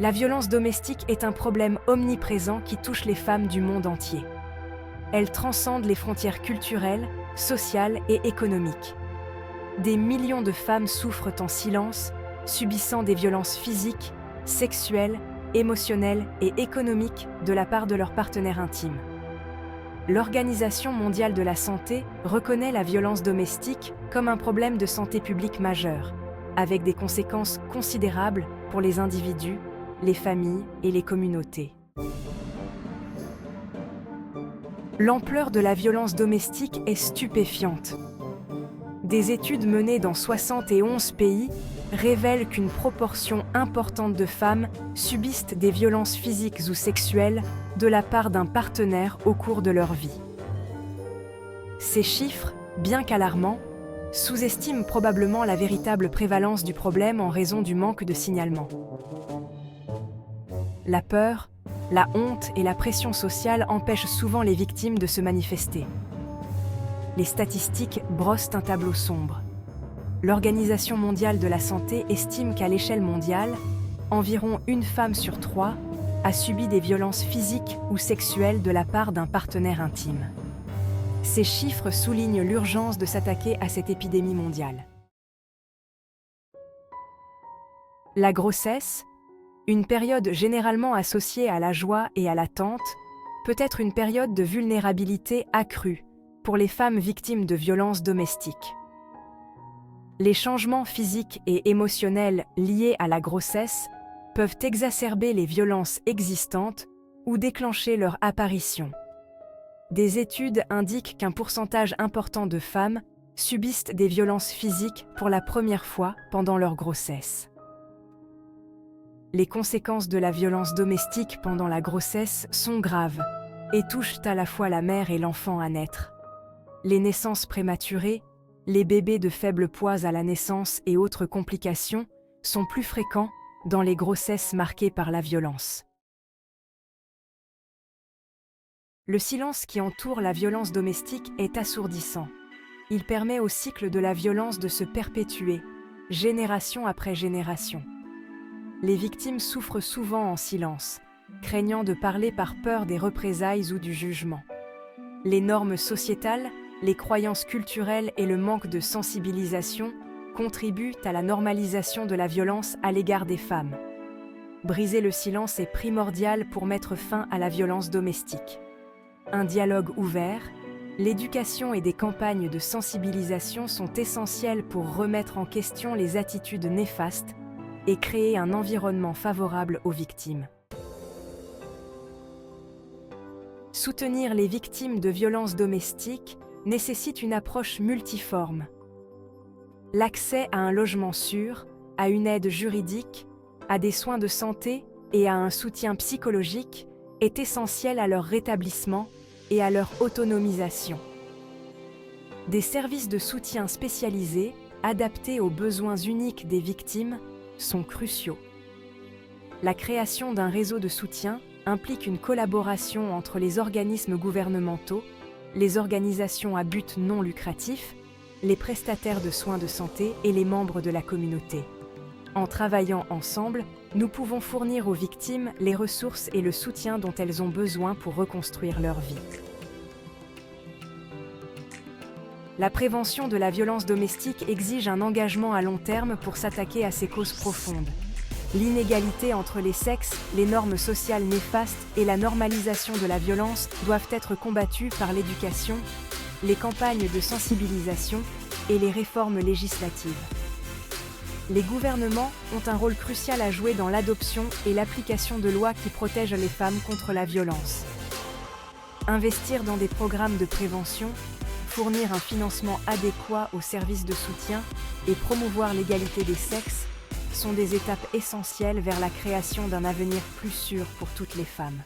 La violence domestique est un problème omniprésent qui touche les femmes du monde entier. Elle transcende les frontières culturelles, sociales et économiques. Des millions de femmes souffrent en silence, subissant des violences physiques, sexuelles, émotionnelles et économiques de la part de leurs partenaires intimes. L'Organisation mondiale de la santé reconnaît la violence domestique comme un problème de santé publique majeur, avec des conséquences considérables pour les individus, les familles et les communautés. L'ampleur de la violence domestique est stupéfiante. Des études menées dans 71 pays révèlent qu'une proportion importante de femmes subissent des violences physiques ou sexuelles de la part d'un partenaire au cours de leur vie. Ces chiffres, bien qu'alarmants, sous-estiment probablement la véritable prévalence du problème en raison du manque de signalement. La peur, la honte et la pression sociale empêchent souvent les victimes de se manifester. Les statistiques brossent un tableau sombre. L'Organisation mondiale de la santé estime qu'à l'échelle mondiale, environ une femme sur 3 a subi des violences physiques ou sexuelles de la part d'un partenaire intime. Ces chiffres soulignent l'urgence de s'attaquer à cette épidémie mondiale. La grossesse, une période généralement associée à la joie et à l'attente, peut être une période de vulnérabilité accrue pour les femmes victimes de violences domestiques. Les changements physiques et émotionnels liés à la grossesse peuvent exacerber les violences existantes ou déclencher leur apparition. Des études indiquent qu'un pourcentage important de femmes subissent des violences physiques pour la première fois pendant leur grossesse. Les conséquences de la violence domestique pendant la grossesse sont graves et touchent à la fois la mère et l'enfant à naître. Les naissances prématurées, les bébés de faible poids à la naissance et autres complications sont plus fréquents dans les grossesses marquées par la violence. Le silence qui entoure la violence domestique est assourdissant. Il permet au cycle de la violence de se perpétuer, génération après génération. Les victimes souffrent souvent en silence, craignant de parler par peur des représailles ou du jugement. Les normes sociétales, les croyances culturelles et le manque de sensibilisation contribuent à la normalisation de la violence à l'égard des femmes. Briser le silence est primordial pour mettre fin à la violence domestique. Un dialogue ouvert, l'éducation et des campagnes de sensibilisation sont essentielles pour remettre en question les attitudes néfastes et créer un environnement favorable aux victimes. Soutenir les victimes de violences domestiques nécessite une approche multiforme. L'accès à un logement sûr, à une aide juridique, à des soins de santé et à un soutien psychologique est essentiel à leur rétablissement et à leur autonomisation. Des services de soutien spécialisés, adaptés aux besoins uniques des victimes, sont cruciaux. La création d'un réseau de soutien implique une collaboration entre les organismes gouvernementaux, les organisations à but non lucratif, les prestataires de soins de santé et les membres de la communauté. En travaillant ensemble, nous pouvons fournir aux victimes les ressources et le soutien dont elles ont besoin pour reconstruire leur vie. La prévention de la violence domestique exige un engagement à long terme pour s'attaquer à ces causes profondes. L'inégalité entre les sexes, les normes sociales néfastes et la normalisation de la violence doivent être combattues par l'éducation, les campagnes de sensibilisation et les réformes législatives. Les gouvernements ont un rôle crucial à jouer dans l'adoption et l'application de lois qui protègent les femmes contre la violence. Investir dans des programmes de prévention, fournir un financement adéquat aux services de soutien et promouvoir l'égalité des sexes sont des étapes essentielles vers la création d'un avenir plus sûr pour toutes les femmes.